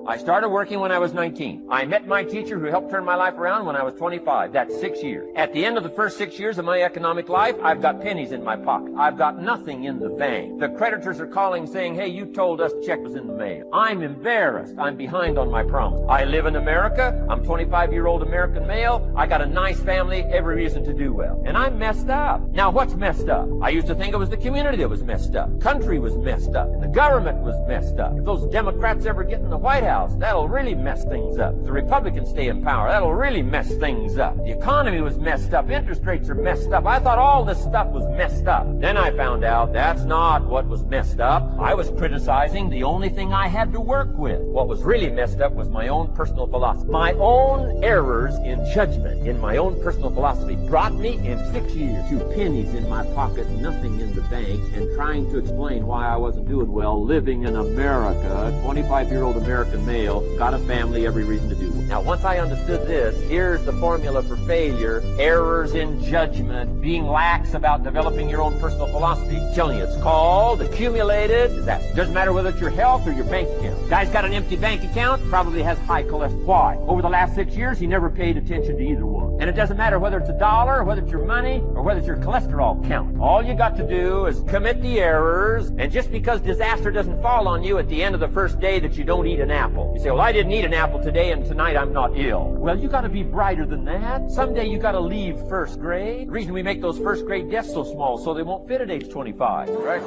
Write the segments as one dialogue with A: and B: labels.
A: I started working when I was 19. I met my teacher who helped turn my life around when I was 25. That's 6 years. At the end of the first 6 years of my economic life, I've got pennies in my pocket. I've got nothing in the bank. The creditors are calling saying, hey, you told us the check was in the mail. I'm embarrassed. I'm behind on my promise. I live in America. I'm 25-year-old American male. I got a nice family, every reason to do well. And I'm messed up. Now, what's messed up? I used to think it was the community that was messed up. Country was messed up. And the government was messed up. If those Democrats ever get in the White House, that'll really mess things up. If the Republicans stay in power, that'll really mess things up. The economy was messed up. Interest rates are messed up. I thought all this stuff was messed up. Then I found out that's not what was messed up. I was criticizing the only thing I had to work with. What was really messed up was my own personal philosophy. My own errors in judgment in my own personal philosophy brought me in 6 years to pennies in my pocket, nothing in the bank, and trying to explain why I wasn't doing well living in America, 25-year-old American male, got a family, every reason to do well. Now, once I understood this, here's the formula for failure: errors in judgment, being lax about developing your own personal philosophy. I'm telling you, it's called accumulated disaster. Doesn't matter whether it's your health or your bank account. Guy's got an empty bank account, probably has high cholesterol. Why? Over the last 6 years, he never paid attention to either one. And it doesn't matter whether it's a dollar, or whether it's your money, or whether it's your cholesterol count. All you got to do is commit the errors, and just because disaster doesn't fall on you at the end of the first day that you don't eat an apple. You say, well, I didn't eat an apple today, and tonight I'm not ill. Well, you got to be brighter than that. Someday you got to leave first grade. The reason we make those first grade desks so small so they won't fit at age 25, right?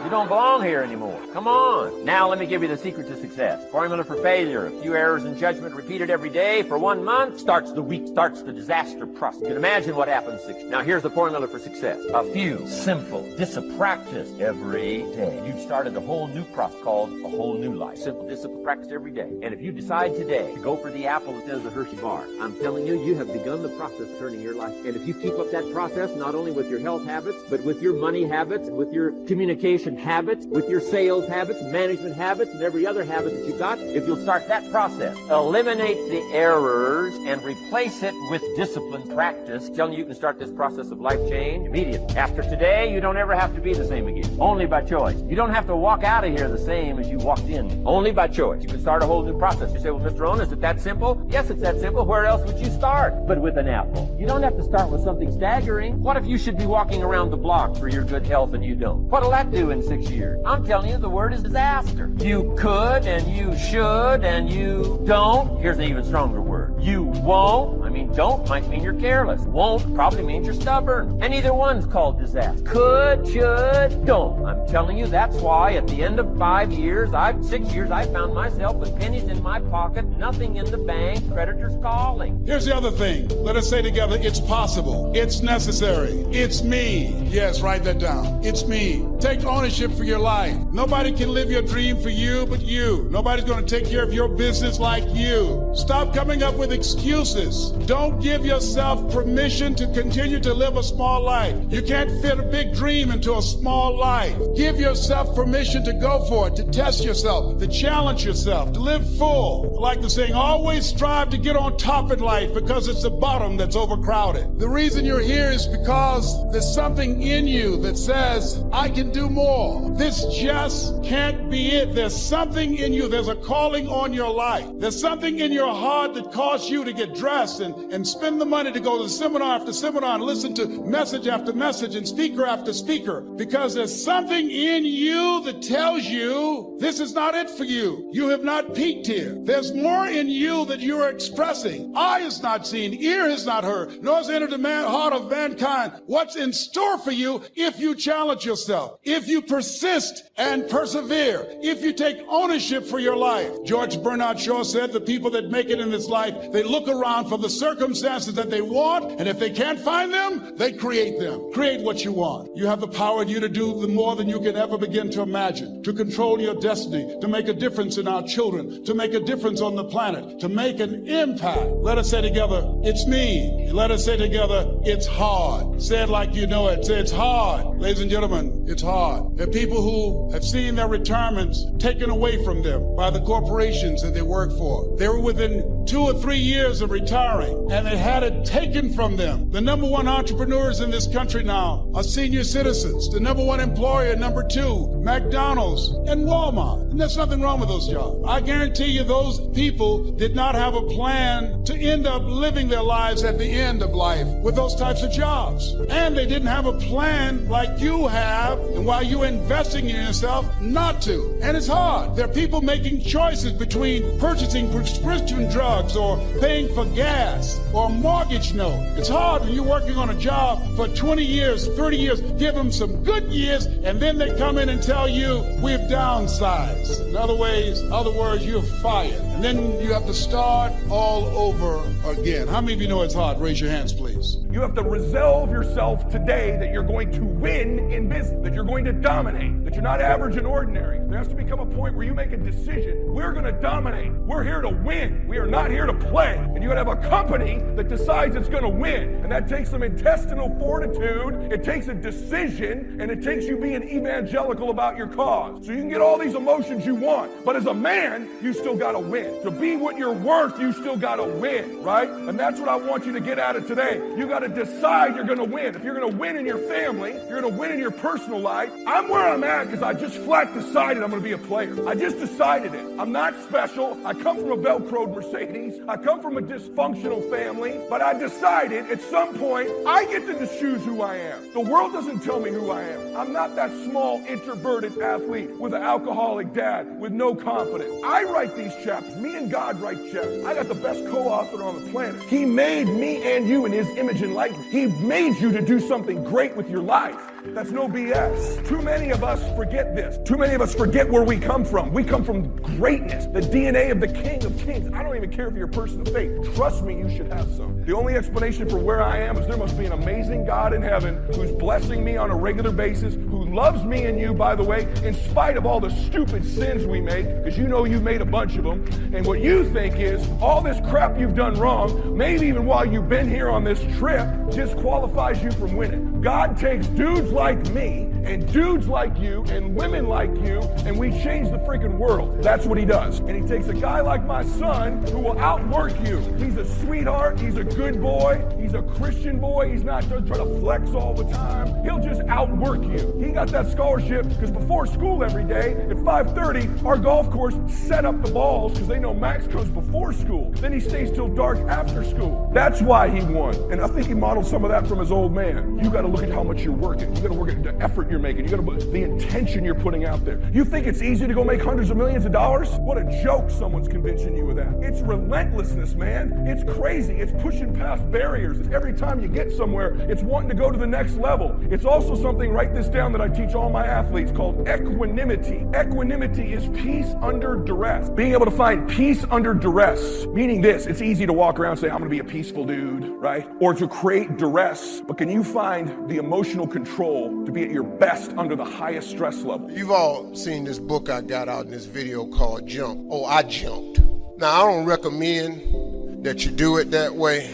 A: You don't belong here anymore. Come on. Now let me give you the secret to success. Formula for failure. A few errors in judgment repeated every day for 1 month starts the week, starts the disaster process. You can imagine what happens. Now here's the formula for success. A few simple, disciplined practice every day. You've started a whole new process called a whole new life. Simple, disciplined practice every day. And if you decide today to go for the apple instead of the Hershey bar, I'm telling you, you have begun the process of turning your life. And if you keep up that process, not only with your health habits, but with your money habits, with your communication habits, with your sales habits, management habits, and every other habit that you got, if you'll start that process, eliminate the errors and replace it with disciplined practice, telling you can start this process of life change immediately. After today, you don't ever have to be the same again. Only by choice. You don't have to walk out of here the same as you walked in. Only by choice. You can start a whole new process. You say, well, Mr. Rohn, is it that simple? Yes, it's that simple. Where else would you start but with an apple? You don't have to start with something staggering. What if you should be walking around the block for your good health and you don't? What'll that do in 6 years? I'm telling you, the word is disaster. You could and you should and you don't. Here's an even stronger word. You won't. I mean, don't might mean you're careless. Won't probably means you're stubborn. And either one's called disaster. Could, should, don't. I'm telling you, that's why at the end of 6 years, I found myself with pennies in my pocket, nothing in the bank, creditors calling.
B: Here's the other thing. Let us say together, it's possible. It's necessary. It's me. Yes, write that down. It's me. Take ownership for your life. Nobody can live your dream for you but you. Nobody's going to take care of your business like you. Stop coming up with excuses. Don't give yourself permission to continue to live a small life. You can't fit a big dream into a small life. Give yourself permission to go for it, to test yourself, to challenge yourself, to live full. Like the saying, always strive to get on top in life because it's the bottom that's overcrowded. The reason you're here is because there's something in you that says, I can do more. This just can't be it. There's something in you. There's a calling on your life. There's something in your heart that caused you to get dressed and spend the money to go to seminar after seminar and listen to message after message and speaker after speaker, because there's something in you that tells you this is not it for you. You have not peaked here. There's more in you that you are expressing. Eye has not seen, ear has not heard, nor has entered the heart of mankind what's in store for you if you challenge yourself, if you persist and persevere, if you take ownership for your life. George Bernard Shaw said the people that make it in this life, they look around for the circumstances that they want, and if they can't find them, they create them. Create what you want. You have the power in you to do the more than you can ever begin to imagine, to control your destiny, to make a difference in our children, to make a difference on the planet, to make an impact. Let us say together, it's me. Let us say together, it's hard. Say it like you know it. Say it's hard. Ladies and gentlemen, it's hard. There are people who have seen their retirements taken away from them by the corporations that they work for. They were within 2 or 3 years of retiring, and they had it taken from them. The number one entrepreneurs in this country now are senior citizens. The number one employer, number 2, McDonald's and Walmart. And there's nothing wrong with those jobs. I guarantee you those people did not have a plan to end up living their lives at the end of life with those types of jobs. And they didn't have a plan like you have, and while you're investing in yourself, not to. And it's hard. There are people making choices between purchasing prescription drugs or paying for gas or a mortgage note. It's hard when you're working on a job for 20 years, 30 years. Give them some good years, and then they come in and tell you, we've downsized. In other words, you're fired. And then you have to start all over again. How many of you know it's hard? Raise your hands, please.
C: You have to resolve yourself today that you're going to win in business, that you're going to dominate, that you're not average and ordinary. There has to become a point where you make a decision. We're going to dominate. We're here to win. We are not here to play. And you got to have a company that decides it's going to win. And that takes some intestinal fortitude. It takes a decision, and it takes you being evangelical about your cause. So you can get all these emotions you want, but as a man, you still got to win. To be what you're worth, you still got to win, right? And that's what I want you to get out of today. You got to decide you're going to win. If you're going to win in your family, you're going to win in your personal life. I'm where I'm at because I just flat decided I'm going to be a player. I just decided it. I'm not special. I come from a Velcroed Mercedes. I come from a dysfunctional family, but I decided at some point I get to choose who I am. The world doesn't tell me who I am. I'm not that small, introverted athlete with an alcoholic dad with no confidence. I write these chapters. Me and God write chapters. I got the best co-author on the planet. He made me and you in his image and likeness. He made you to do something great with your life. That's no BS. Too many of us forget this. Too many of us forget where we come from. We come from greatness, the DNA of the King of Kings. I don't even care if you're a person of faith. Trust me, you should have some. The only explanation for where I am is there must be an amazing God in heaven who's blessing me on a regular basis, who loves me and you, by the way, in spite of all the stupid sins we make, because you know you made a bunch of them. And what you think is all this crap you've done wrong, maybe even while you've been here on this trip, disqualifies you from winning. God takes dudes like me and dudes like you and women like you, and we change the freaking world. That's what he does. And he takes a guy like my son who will outwork you. He's a sweetheart. He's a good boy. He's a Christian boy. He's not just trying to flex all the time. He'll just outwork you. He got that scholarship because before school every day at 5:30, our golf course set up the balls because they know Max goes before school. Then he stays till dark after school. That's why he won. And I think he modeled some of that from his old man. You got to look at how much you're working. You got to work at the effort you're making. You got to put the intention you're putting out there. You think it's easy to go make hundreds of millions of dollars? What a joke someone's convincing you of that. It's relentlessness, man. It's crazy. It's pushing past barriers. It's every time you get somewhere, it's wanting to go to the next level. It's also something, write this down, that I teach all my athletes called equanimity. Equanimity is peace under duress. Being able to find peace under duress, meaning this, it's easy to walk around and say, I'm going to be a peaceful dude, right? Or to create duress. But can you find the emotional control to be at your best under the highest stress level?
D: You've all seen this book I got out in this video called Jump. Oh, I jumped. Now, I don't recommend that you do it that way,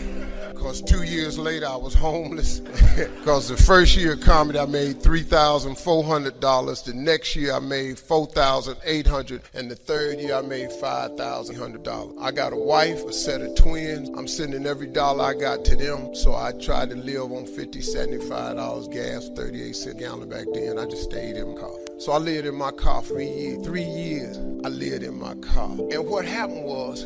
D: because 2 years later I was homeless. Because the first year of comedy I made $3,400. The next year I made $4,800. And the third year I made $5,100. I got a wife, a set of twins. I'm sending every dollar I got to them. So I tried to live on $50, $75 gas, 38 cents a gallon back then. I just stayed in my car. So I lived in my car for 3 years. 3 years I lived in my car. And what happened was,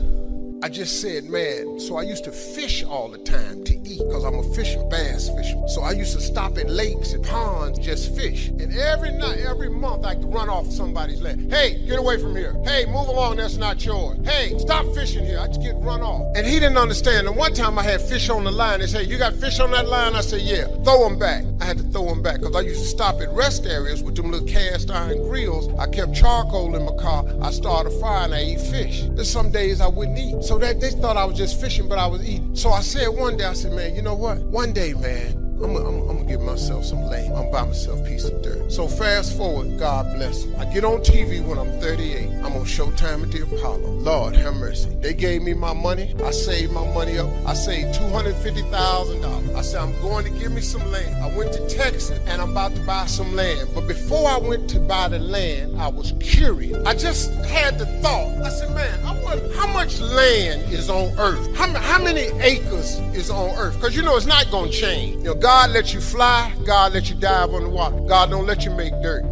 D: I just said, man, so I used to fish all the time to eat, because I'm a fisherman, bass fisherman. So I used to stop at lakes and ponds, just fish. And every night, every month, I could run off somebody's land. Hey, get away from here. Hey, move along, that's not yours. Hey, stop fishing here. I just get run off. And he didn't understand. And one time I had fish on the line. They said, you got fish on that line? I said, yeah. Throw them back. I had to throw them back, because I used to stop at rest areas with them little cast iron grills. I kept charcoal in my car. I started a fire and I eat fish. There's some days I wouldn't eat. So that they thought I was just fishing, but I was eating. So I said one day, I said, man, you know what? One day, man, I'm gonna give myself myself some land. I'm buy myself a piece of dirt. So fast forward, God bless me. I get on TV when I'm 38. I'm on Showtime at the Apollo. Lord have mercy. They gave me my money. I saved my money up. I saved $250,000. I said, I'm going to give me some land. I went to Texas and I'm about to buy some land. But before I went to buy the land, I was curious. I just had the thought. I said, man, I wonder how much land is on earth? How many acres is on earth? Because you know it's not going to change. You know, God lets you fly. God lets you dive on the water. God don't let you make dirt.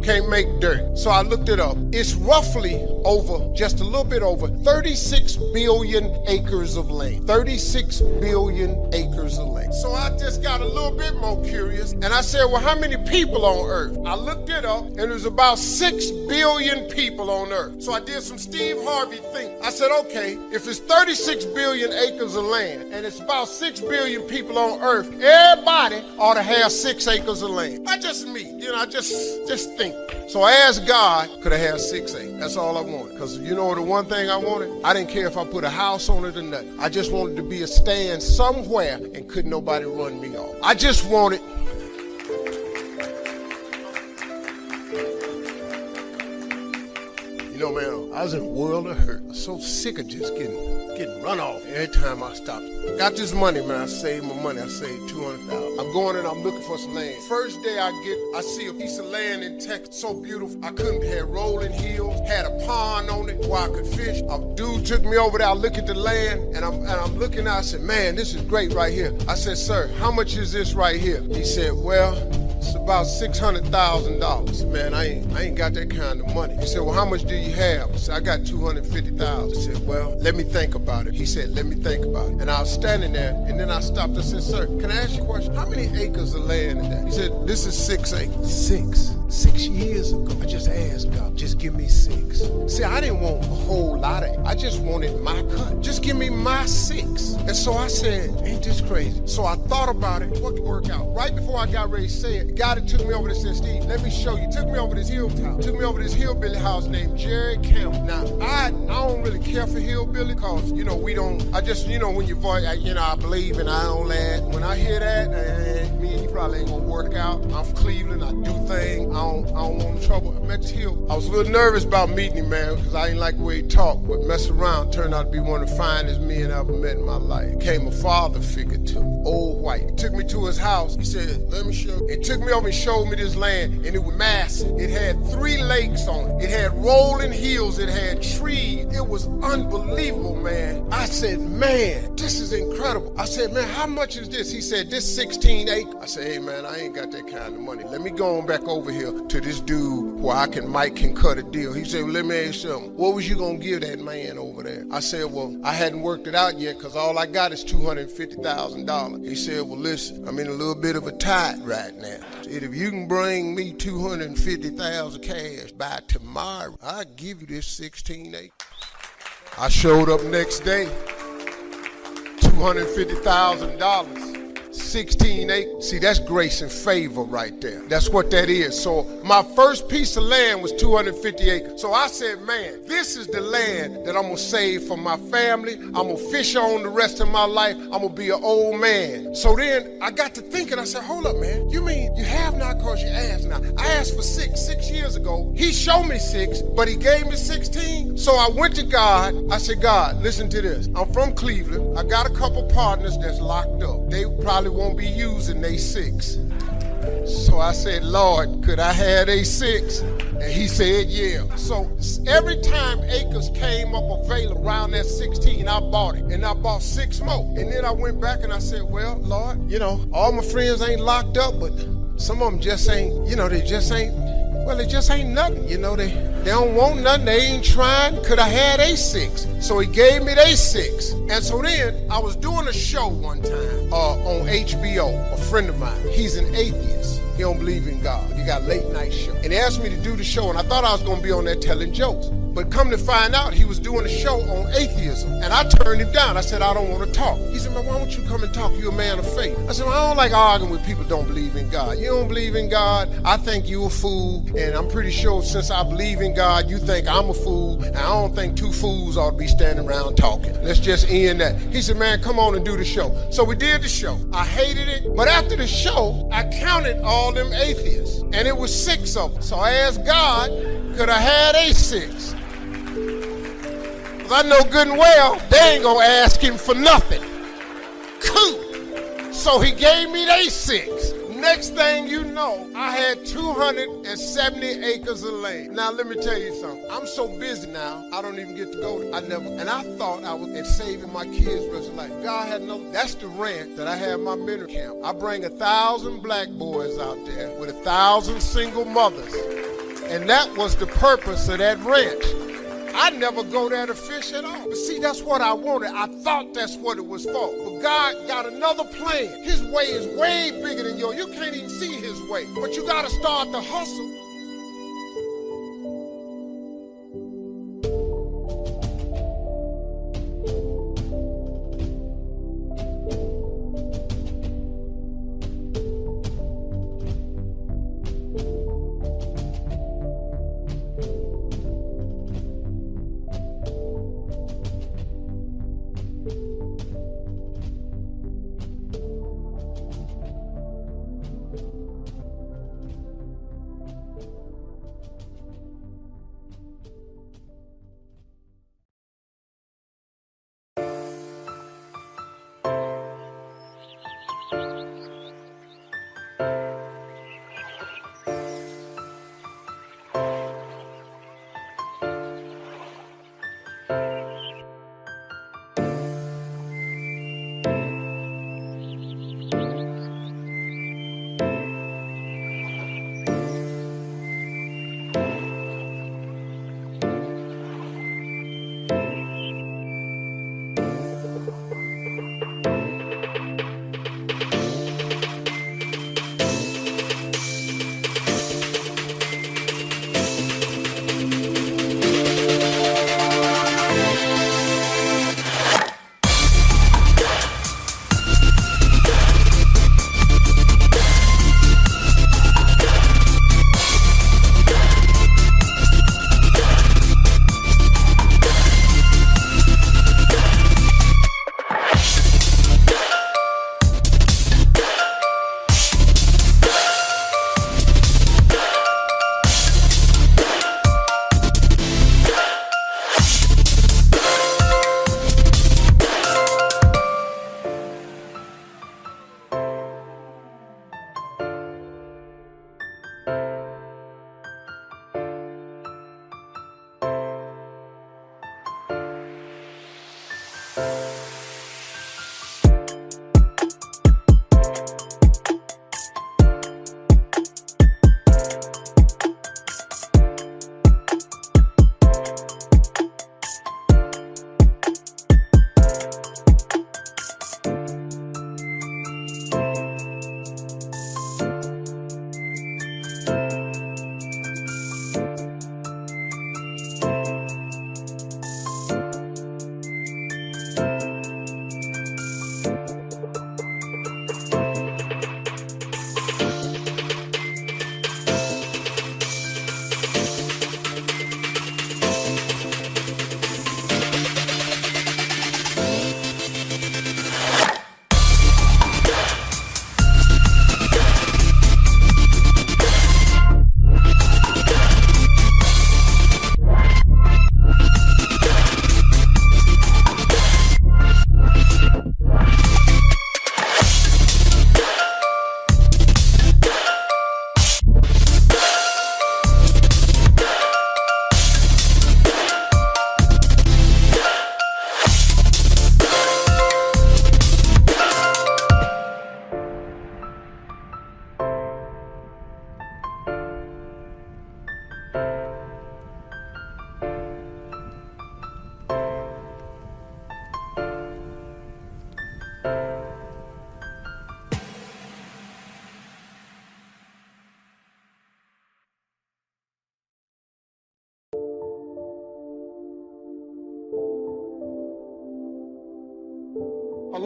D: Can't make dirt. So I looked it up. It's roughly over, just a little bit over, 36 billion acres of land. 36 billion acres of land. So I just got a little bit more curious. And I said, well, how many people on earth? I looked it up, and it was about 6 billion people on earth. So I did some Steve Harvey thinking. I said, okay, if it's 36 billion acres of land, and it's about 6 billion people on earth, everybody ought to have 6 acres of land. Not just me. You know, I just think. So I asked God, could I have 6 acres? That's all I wanted. Because you know the one thing I wanted? I didn't care if I put a house on it or nothing. I just wanted to be a stand somewhere and couldn't nobody run me off. I just wanted. You know, man, I was in a world of hurt. I was so sick of just getting run off every time I stopped. Got this money, man. I saved my money. I saved $200,000. I'm going and I'm looking for some land. First day I see a piece of land in Texas, so beautiful. I couldn't have rolling hills, had a pond on it where I could fish. A dude took me over there. I look at the land and I'm looking out. I said, man, this is great right here. I said, sir, how much is this right here? He said, well, it's about $600,000. Man, I ain't got that kind of money. He said, well, how much do you have? I said, I got $250,000. I said, well, let me think about it. He said, let me think about it. And I was standing there, and then I stopped. I said, sir, can I ask you a question? How many acres of land is that? He said, this is 6 acres. 6 years ago, I just asked God, just give me 6. See, I didn't want a whole lot of it. I just wanted my cut. Just give me my 6. And so I said, ain't this crazy? So I thought about it. What could work out? Right before I got ready to say it, the guy that took me over there said, Steve, let me show you. Took me over this hilltop. Took me over this hillbilly house named Jerry Campbell. Now, I don't really care for hillbilly because, you know, we don't, I just, you know, when your voice, I believe and I don't laugh. When I hear that, me and you probably ain't gonna work out. I'm from Cleveland. I do things. I don't want trouble. I met this hill. I was a little nervous about meeting him, man, because I ain't like the way he talked, but mess around. Turned out to be one of the finest men I ever met in my life. Became a father figure to me. Old white. He took me to his house. He said, let me show you. He took me over and showed me this land, and it was massive. It had 3 lakes on it. It had rolling hills. It had trees. It was unbelievable, man. I said, man, this is incredible. I said, man, how much is this? He said, this 16 acres. I said, hey, man, I ain't got that kind of money. Let me go on back over here to this dude where Mike can cut a deal. He said, well, let me ask you something. What was you going to give that man over there? I said, well, I hadn't worked it out yet because all I got is $250,000. He said, well, listen, I'm in a little bit of a tight right now. Said, if you can bring me $250,000 cash by tomorrow, I'll give you this 16 acres. I showed up next day, $250,000. 16 acres. See, that's grace and favor right there. That's what that is. So my first piece of land was 250 acres. So I said, man, this is the land that I'm going to save for my family. I'm going to fish on the rest of my life. I'm going to be an old man. So then I got to thinking, I said, hold up, man. You mean you have not because you asked now? I asked for 6 years ago. He showed me 6, but he gave me 16. So I went to God. I said, God, listen to this. I'm from Cleveland. I got a couple partners that's locked up. They probably won't be using they 6. So I said, Lord, could I have they 6? And he said, yeah. So every time acres came up available around that 16, I bought it. And I bought 6 more. And then I went back and I said, well, Lord, you know, all my friends ain't locked up, but some of them just ain't, you know, they just ain't nothing. You know, they don't want nothing. They ain't trying. Could I have they 6? So he gave me they 6. And so then I was doing a show one time on HBO. A friend of mine, he's an atheist. He don't believe in God. He got a late night show. And he asked me to do the show, and I thought I was going to be on there telling jokes. But come to find out, he was doing a show on atheism. And I turned him down. I said, I don't want to talk. He said, man, why don't you come and talk? You're a man of faith. I said, well, I don't like arguing with people who don't believe in God. You don't believe in God, I think you a fool. And I'm pretty sure since I believe in God, you think I'm a fool. And I don't think two fools ought to be standing around talking. Let's just end that. He said, man, come on and do the show. So we did the show. I hated it. But after the show, I counted all them atheists. And it was 6 of them. So I asked God, could I had a 6? Because I know good and well, they ain't going to ask him for nothing. Cool. So he gave me they 6. Next thing you know, I had 270 acres of land. Now let me tell you something. I'm so busy now, I don't even get to go. And I thought I was saving my kids' rest of life. God had no. That's the ranch that I have my mentor camp. I bring 1,000 black boys out there with 1,000 single mothers, and that was the purpose of that ranch. I never go there to fish at all. But see, that's what I wanted. I thought that's what it was for. But God got another plan. His way is way bigger than yours. You can't even see his way. But you got to start the hustle.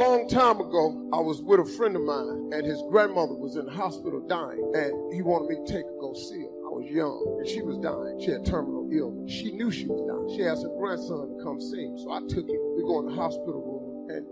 D: long time ago, I was with a friend of mine, and his grandmother was in the hospital dying, and he wanted me to take her go see her. I was young, and she was dying. She had terminal illness. She knew she was dying. She asked her grandson to come see him, so I took him. We go in the hospital room. And,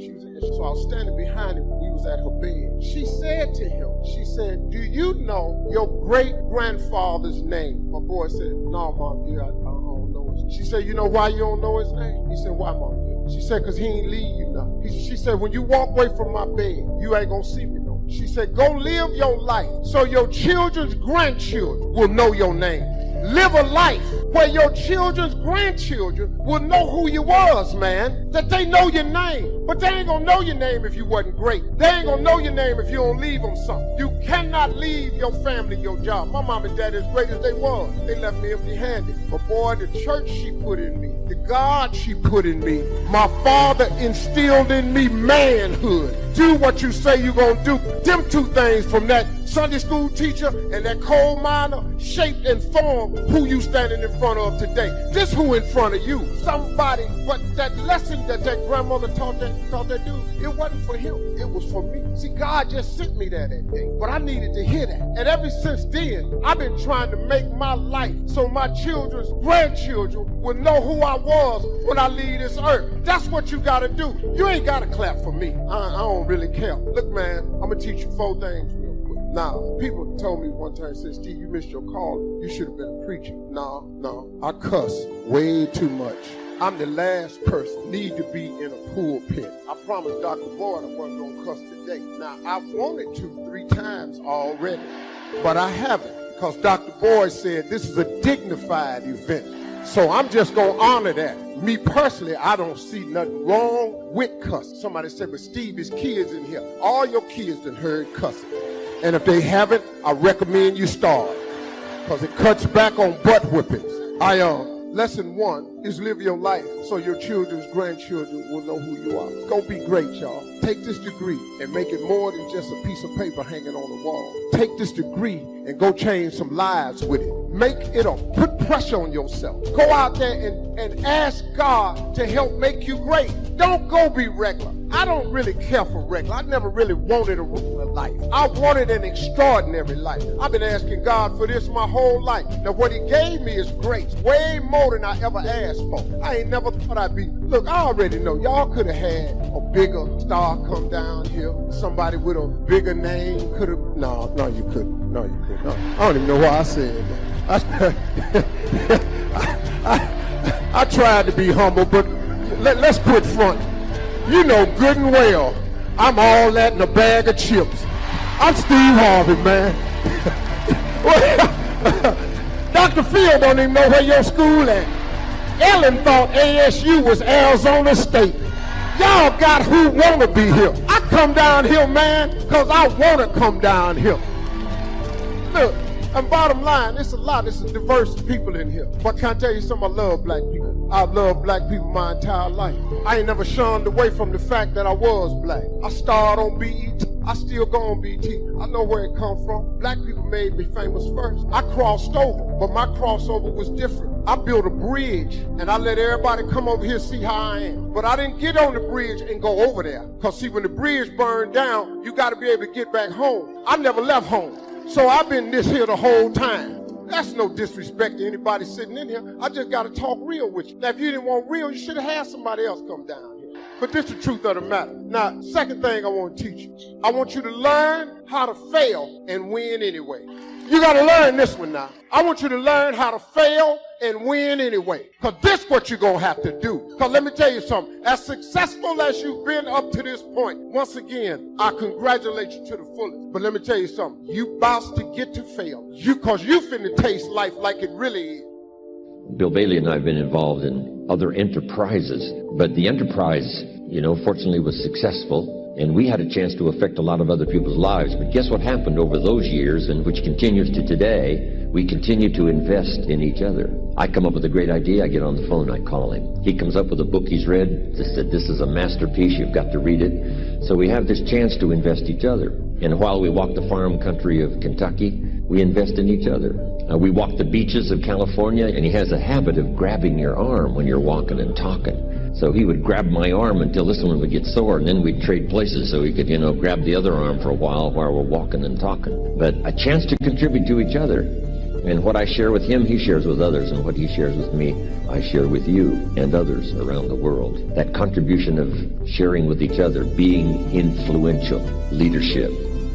D: she was in there. So I was standing behind him. We was at her bed. She said to him, she said, do you know your great-grandfather's name? My boy said, no, Mom, dear, I don't know his name. She said, you know why you don't know his name? He said, why, Mom, dear? She said, because he ain't leave you nothing. She said, when you walk away from my bed, you ain't going to see me no more. She said, go live your life so your children's grandchildren will know your name. Live a life where your children's grandchildren will know who you was, man. That they know your name. But they ain't gonna know your name if you wasn't great. They ain't gonna know your name if you don't leave them something. You cannot leave your family, your job. My mom and dad, as great as they was, they left me empty-handed. But boy, the church she put in me, the God she put in me, my father instilled in me manhood. Do what you say you're gonna do. Them two things from that Sunday school teacher and that coal miner shaped and formed who you standing in front of today. This who in front of you. Somebody, but that lesson that grandmother taught that dude, it wasn't for him. It was for me. See, God just sent me there that day, but I needed to hear that. And ever since then, I've been trying to make my life so my children's grandchildren will know who I was when I leave this earth. That's what you gotta do. You ain't gotta clap for me. I don't really care. Look, man, I'm gonna teach you 4 things real quick. Now, people told me one time, said, Steve, you missed your call. You should have been a preacher. No, I cuss way too much. I'm the last person need to be in a pulpit. I promised Dr. Boyd I wasn't gonna cuss today. Now, I wanted to 3 times already, but I haven't, because Dr. Boyd said this is a dignified event. So I'm just gonna honor that. Me personally, I don't see nothing wrong with cussing. Somebody said, but Steve, his kids in here. All your kids done heard cussing. And if they haven't, I recommend you start, because it cuts back on butt whippings. Lesson 1 is live your life so your children's grandchildren will know who you are. Go be great, y'all. Take this degree and make it more than just a piece of paper hanging on the wall. Take this degree and go change some lives with it. Make it put pressure on yourself. Go out there and ask God to help make you great. Don't go be regular. I don't really care for regular. I never really wanted a regular life. I wanted an extraordinary life. I've been asking God for this my whole life. Now what he gave me is grace. Way more than I ever asked for. I ain't never thought I'd be. Look, I already know. Y'all could have had a bigger star come down here. Somebody with a bigger name could have. No, you couldn't. No, you couldn't. No. I don't even know why I said that. I tried to be humble, but let's quit front. You know good and well, I'm all that in a bag of chips. I'm Steve Harvey, man. Dr. Phil don't even know where your school at. Ellen thought ASU was Arizona State. Y'all got who want to be here. I come down here, man, because I want to come down here. Look, and bottom line, it's a diverse people in here. But can I tell you something? I love black people. I've loved black people my entire life. I ain't never shunned away from the fact that I was black. I starred on BET. I still go on BET. I know where it come from. Black people made me famous first. I crossed over, but my crossover was different. I built a bridge, and I let everybody come over here see how I am. But I didn't get on the bridge and go over there. Because see, when the bridge burned down, you got to be able to get back home. I never left home. So I've been this here the whole time. That's no disrespect to anybody sitting in here. I just got to talk real with you. Now, if you didn't want real, you should have had somebody else come down here. But this is the truth of the matter. Now, second thing I want to teach you. I want you to learn how to fail and win anyway. You got to learn this one now. I want you to learn how to fail and win anyway. Because this is what you're going to have to do. Because let me tell you something. As successful as you've been up to this point, once again, I congratulate you to the fullest. But let me tell you something. You about to get to fail. Because you finna taste life like it really is.
A: Bill Bailey and I have been involved in other enterprises. But the enterprise, fortunately was successful. And we had a chance to affect a lot of other people's lives. But guess what happened over those years, and which continues to today? We continue to invest in each other. I come up with a great idea, I get on the phone, I call him. He comes up with a book he's read, just said, this is a masterpiece, you've got to read it. So we have this chance to invest each other. And while we walk the farm country of Kentucky, we invest in each other. We walk the beaches of California, and he has a habit of grabbing your arm when you're walking and talking. So he would grab my arm until this one would get sore, and then we'd trade places so he could, grab the other arm for a while we're walking and talking. But a chance to contribute to each other. And what I share with him, he shares with others. And what he shares with me, I share with you and others around the world. That contribution of sharing with each other, being influential, leadership,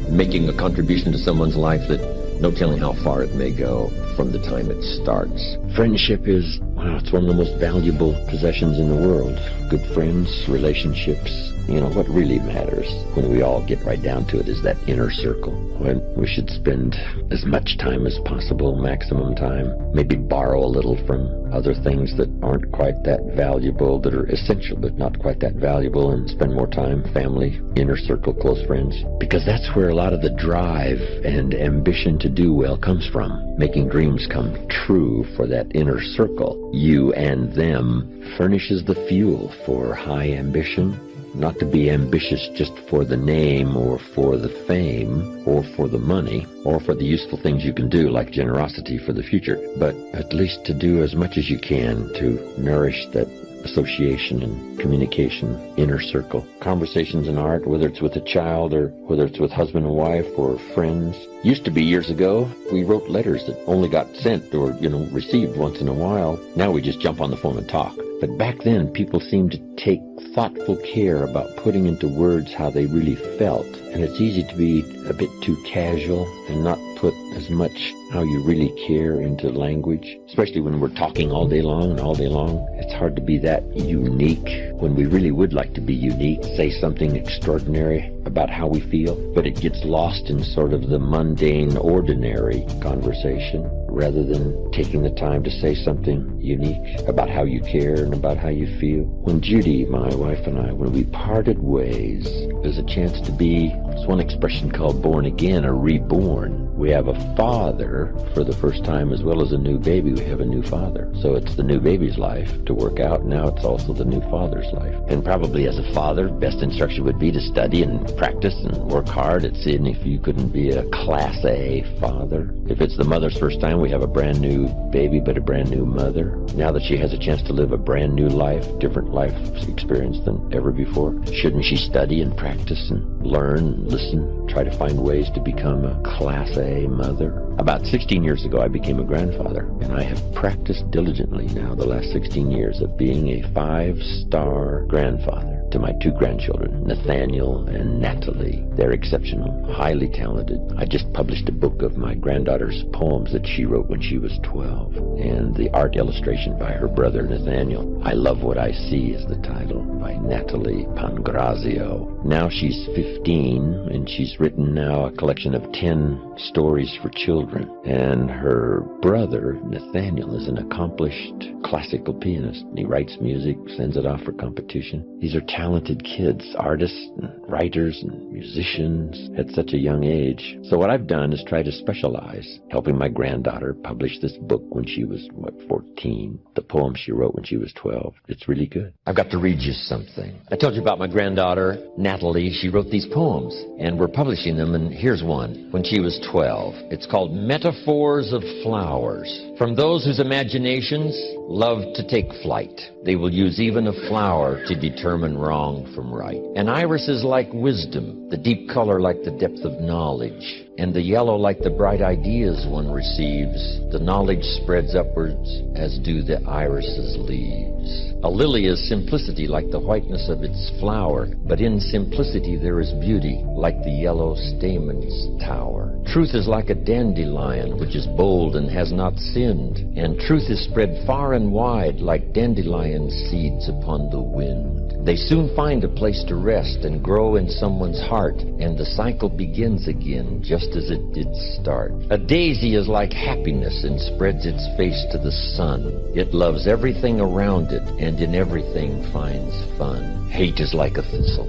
A: making a contribution to someone's life that no telling how far it may go from the time it starts. Friendship is, it's one of the most valuable possessions in the world. Good friends, relationships. What really matters when we all get right down to it is that inner circle, when we should spend as much time as possible, maximum time, maybe borrow a little from other things that aren't quite that valuable, that are essential but not quite that valuable, and spend more time, family, inner circle, close friends, because that's where a lot of the drive and ambition to do well comes from. Making dreams come true for that inner circle, you and them, furnishes the fuel for high ambition. Not to be ambitious just for the name or for the fame or for the money or for the useful things you can do like generosity for the future, but at least to do as much as you can to nourish that association and communication, inner circle. Conversations in art, whether it's with a child or whether it's with husband and wife or friends. Used to be years ago, we wrote letters that only got sent or, received once in a while. Now we just jump on the phone and talk. But back then, people seemed to take thoughtful care about putting into words how they really felt. And it's easy to be a bit too casual and not put as much how you really care into language, especially when we're talking all day long and all day long. It's hard to be that unique when we really would like to be unique, say something extraordinary about how we feel, but it gets lost in sort of the mundane, ordinary conversation rather than taking the time to say something unique about how you care and about how you feel. When Judy, my wife, and I, when we parted ways, there's a chance to be, there's one expression called born again or reborn. We have a father for the first time, as well as a new baby. We have a new father. So it's the new baby's life to work out. Now it's also the new father's life. And probably as a father, best instruction would be to study and practice and work hard at seeing if you couldn't be a Class A father. If it's the mother's first time, we have a brand new baby, but a brand new mother. Now that she has a chance to live a brand new life, different life experience than ever before, shouldn't she study and practice and learn and listen, try to find ways to become a Class A mother? About 16 years ago, I became a grandfather, and I have practiced diligently now the last 16 years of being a 5-star grandfather to my 2 grandchildren, Nathaniel and Natalie. They're exceptional, highly talented. I just published a book of my granddaughter's poems that she wrote when she was 12, and the art illustration by her brother Nathaniel. I Love What I See is the title, by Natalie Pangrazio. Now she's 15, and she's written now a collection of 10 stories for children. And her brother, Nathaniel, is an accomplished classical pianist. And he writes music, sends it off for competition. These are talented kids, artists and writers and musicians at such a young age. So what I've done is try to specialize, helping my granddaughter publish this book when she was, 14. The poem she wrote when she was 12. It's really good. I've got to read you something. I told you about my granddaughter, Natalie. She wrote these poems, and we're publishing them, and here's one when she was 12. It's called Metaphors of Flowers. From those whose imaginations love to take flight, they will use even a flower to determine wrong from right. An iris is like wisdom, the deep color like the depth of knowledge, and the yellow like the bright ideas one receives. The knowledge spreads upwards, as do the iris's leaves. A lily is simplicity like the whiteness of its flower, but in simplicity there is beauty, like the yellow stamen's tower. Truth is like a dandelion, which is bold and has not sinned, and truth is spread far and wide, like dandelion seeds upon the wind. They soon find a place to rest and grow in someone's heart, and the cycle begins again, just as it did start. A daisy is like happiness and spreads its face to the sun. It loves everything around it, and in everything finds fun. Hate is like a thistle,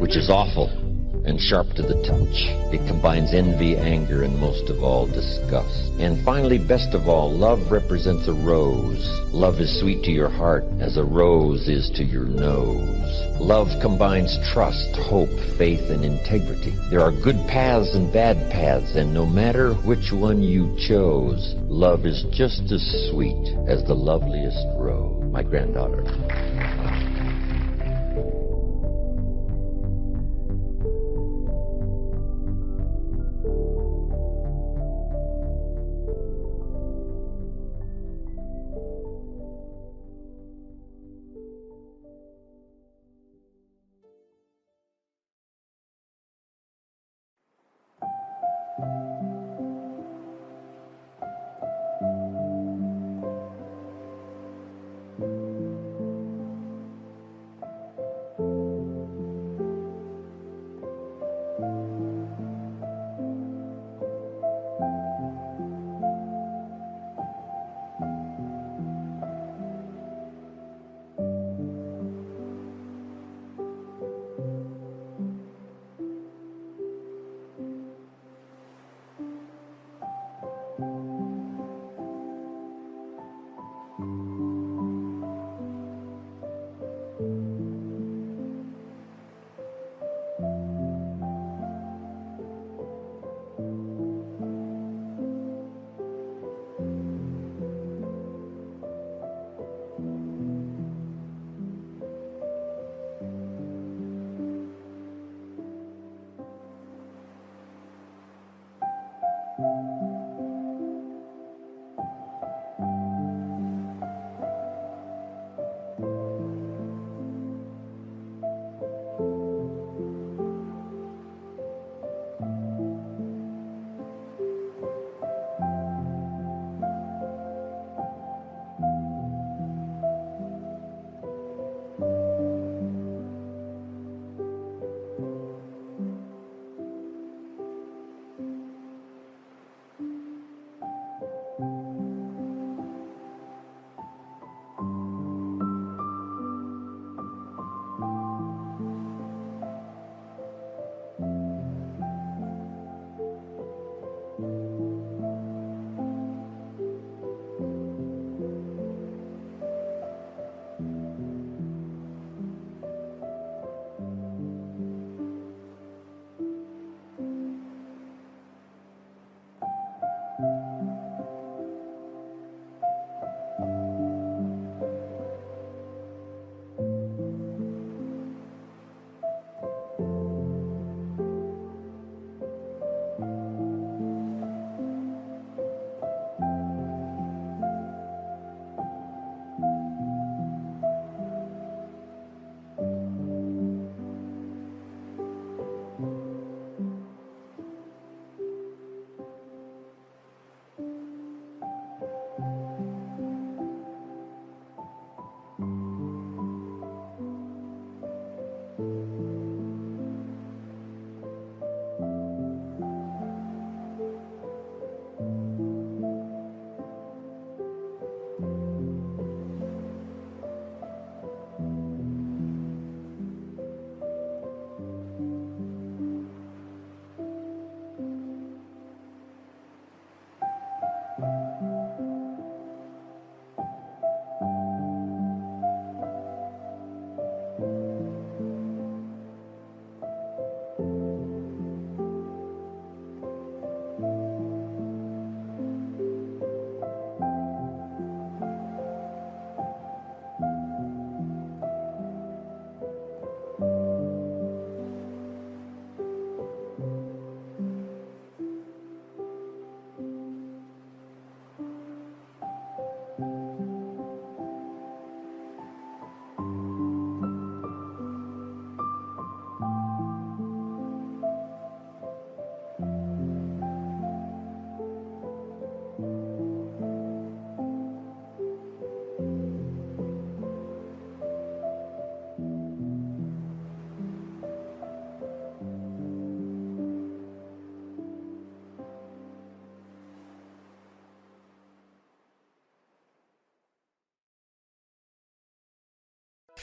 A: which is awful and sharp to the touch. It combines envy, anger, and most of all, disgust. And finally, best of all, love represents a rose. Love is sweet to your heart as a rose is to your nose. Love combines trust, hope, faith, and integrity. There are good paths and bad paths, and no matter which one you chose, love is just as sweet as the loveliest rose. My granddaughter.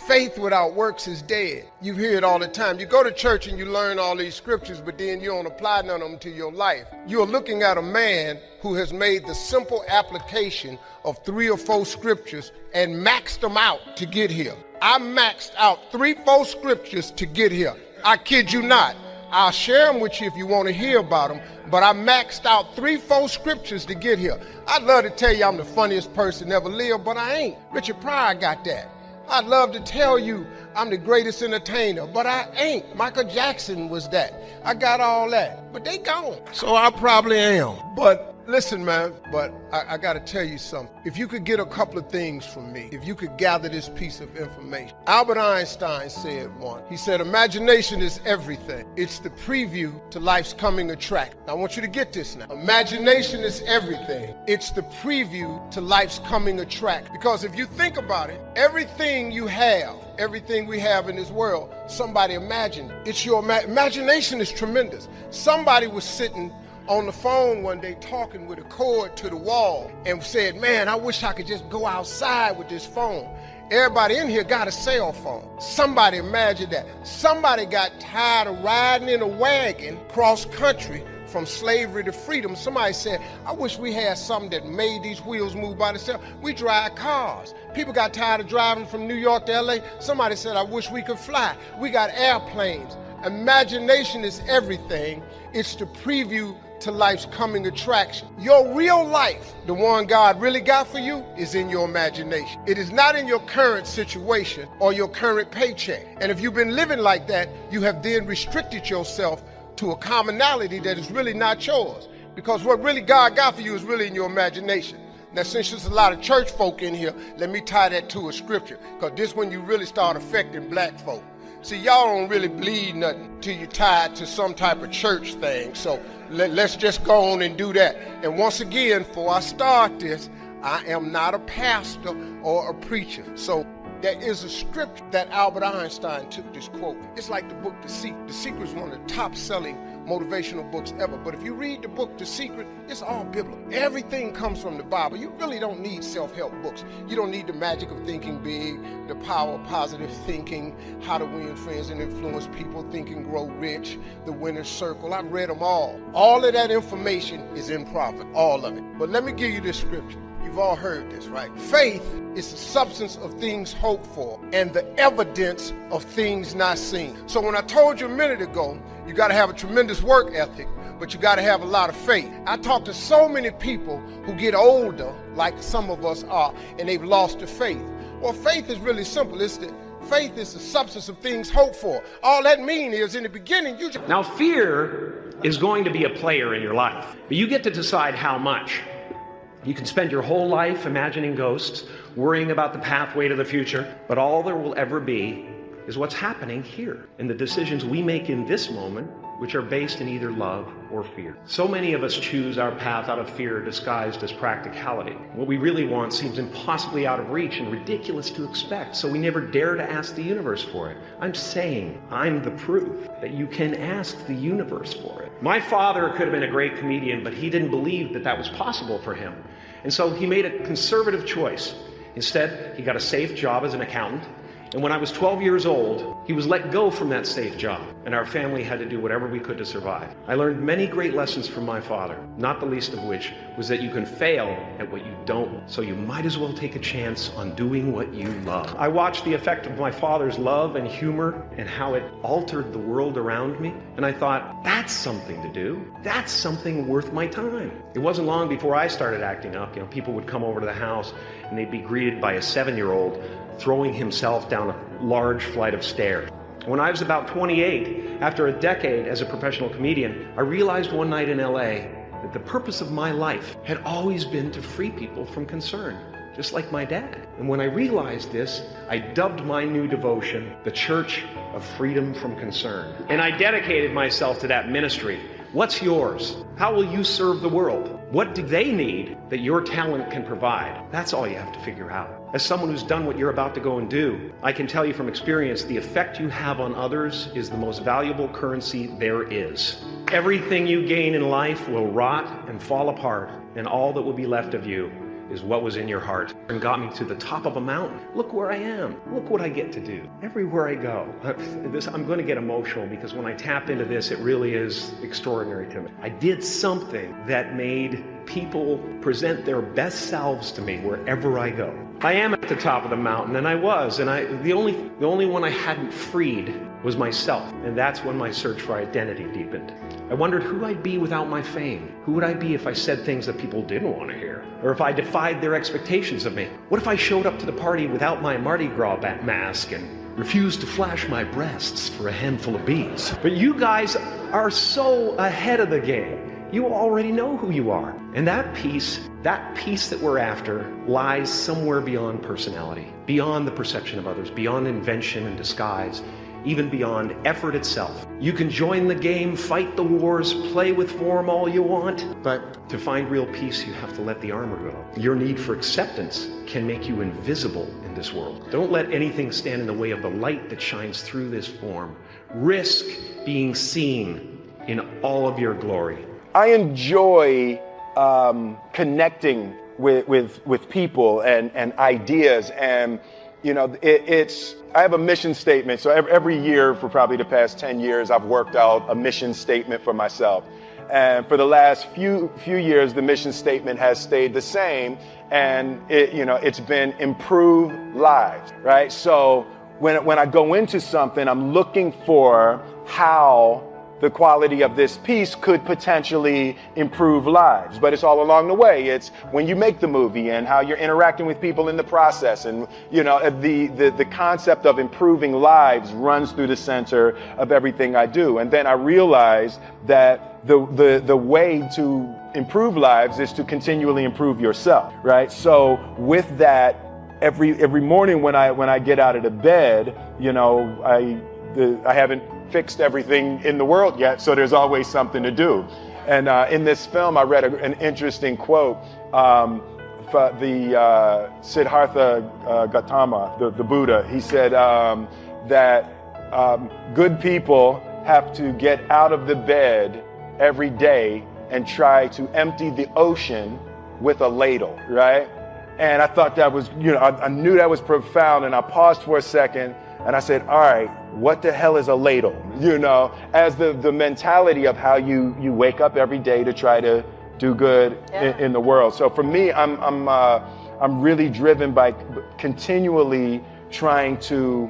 D: Faith without works is dead. You hear it all the time. You go to church and you learn all these scriptures, but then you don't apply none of them to your life. You're looking at a man who has made the simple application of 3 or 4 scriptures and maxed them out to get here. I maxed out 3, 4 scriptures to get here. I kid you not. I'll share them with you if you want to hear about them, but I maxed out 3, 4 scriptures to get here. I'd love to tell you I'm the funniest person ever lived, but I ain't. Richard Pryor got that. I'd love to tell you I'm the greatest entertainer, but I ain't. Michael Jackson was that. I got all that, but they gone. So I probably am. But listen, man, but I got to tell you something. If you could get a couple of things from me, if you could gather this piece of information. Albert Einstein said once, he said, imagination is everything. It's the preview to life's coming attraction. Now, I want you to get this now. Imagination is everything. It's the preview to life's coming attraction. Because if you think about it, everything you have, everything we have in this world, somebody imagined. It's your imagination is tremendous. Somebody was sitting on the phone one day talking with a cord to the wall and said, man, I wish I could just go outside with this phone. Everybody in here got a cell phone. Somebody imagined that. Somebody got tired of riding in a wagon cross country from slavery to freedom. Somebody said, I wish we had something that made these wheels move by themselves. We drive cars. People got tired of driving from New York to LA. Somebody said, I wish we could fly. We got airplanes. Imagination is everything. It's the preview to life's coming attraction. Your real life, the one God really got for you, is in your imagination. It is not in your current situation or your current paycheck. And if you've been living like that, you have then restricted yourself to a commonality that is really not yours. Because what really God got for you is really in your imagination. Now, since there's a lot of church folk in here, let me tie that to a scripture, because this is when you really start affecting black folk. See, y'all don't really believe nothing till you tie it to some type of church thing. So let's just go on and do that. And once again, before I start this, I am not a pastor or a preacher. So there is a scripture that Albert Einstein took this quote. It's like the book The Secret. The Secret is one of the top-selling motivational books ever. But if you read the book The Secret, it's all biblical. Everything comes from the Bible. You really don't need self-help books. You don't need the magic of thinking big, the power of positive thinking, how to win friends and influence people, Think and Grow Rich, The Winner's Circle. I've read them all. All of that information is in Proverbs, all of it. But let me give you this scripture. You've all heard this, right? Faith is the substance of things hoped for and the evidence of things not seen. So when I told you a minute ago, you got to have a tremendous work ethic, but you got to have a lot of faith. I talk to so many people who get older, like some of us are, and they've lost their faith. Well, faith is really simple. Faith is the substance of things hoped for. All that means is in the beginning, you just...
E: Now, fear is going to be a player in your life, but you get to decide how much. You can spend your whole life imagining ghosts, worrying about the pathway to the future, but all there will ever be is what's happening here and the decisions we make in this moment, which are based in either love or fear. So many of us choose our path out of fear disguised as practicality. What we really want seems impossibly out of reach and ridiculous to expect, so we never dare to ask the universe for it. I'm saying I'm the proof that you can ask the universe for it. My father could have been a great comedian, but he didn't believe that that was possible for him. And so he made a conservative choice. Instead, he got a safe job as an accountant. And when I was 12 years old, he was let go from that safe job, and our family had to do whatever we could to survive. I learned many great lessons from my father, not the least of which was that you can fail at what you don't, so you might as well take a chance on doing what you love. I watched the effect of my father's love and humor and how it altered the world around me, and I thought, that's something to do. That's something worth my time. It wasn't long before I started acting up. People would come over to the house, and they'd be greeted by a 7-year-old throwing himself down a large flight of stairs. When I was about 28, after a decade as a professional comedian, I realized one night in LA that the purpose of my life had always been to free people from concern, just like my dad. And when I realized this, I dubbed my new devotion the Church of Freedom from Concern. And I dedicated myself to that ministry. What's yours? How will you serve the world? What do they need that your talent can provide? That's all you have to figure out. As someone who's done what you're about to go and do, I can tell you from experience, the effect you have on others is the most valuable currency there is. Everything you gain in life will rot and fall apart, and all that will be left of you is what was in your heart and got me to the top of a mountain. Look where I am. Look what I get to do. Everywhere I go. I'm going to get emotional because when I tap into this, it really is extraordinary to me. I did something that made people present their best selves to me wherever I go. I am at the top of the mountain, and I was, and the only one I hadn't freed was myself, and that's when my search for identity deepened. I wondered who I'd be without my fame. Who would I be if I said things that people didn't want to hear? Or if I defied their expectations of me? What if I showed up to the party without my Mardi Gras mask and refused to flash my breasts for a handful of beads? But you guys are so ahead of the game. You already know who you are. And that peace that we're after lies somewhere beyond personality, beyond the perception of others, beyond invention and disguise, even beyond effort itself. You can join the game, fight the wars, play with form all you want, but to find real peace, you have to let the armor go. Your need for acceptance can make you invisible in this world. Don't let anything stand in the way of the light that shines through this form. Risk being seen in all of your glory.
F: I enjoy connecting with people and ideas, and you know, I have a mission statement. So every year for probably the past 10 years, I've worked out a mission statement for myself. And for the last few years, the mission statement has stayed the same, and it's been improve lives, right? So when I go into something, I'm looking for how the quality of this piece could potentially improve lives. But it's all along the way. It's when you make the movie and how you're interacting with people in the process. And, the concept of improving lives runs through the center of everything I do. And then I realized that the way to improve lives is to continually improve yourself, right? So with that, every morning when I get out of the bed, I haven't fixed everything in the world yet, so there's always something to do. And in this film, I read an interesting quote for the Siddhartha Gautama, the Buddha. He said that good people have to get out of the bed every day and try to empty the ocean with a ladle, right? And I thought that was, I knew that was profound, and I paused for a second and I said, all right, what the hell is a ladle? As the mentality of how you wake up every day to try to do good in the world. So for me, I'm really driven by continually trying to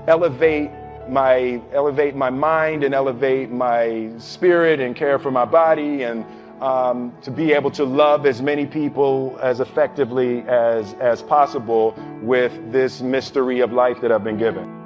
F: elevate my mind and elevate my spirit and care for my body, and to be able to love as many people as effectively as possible with this mystery of life that I've been given.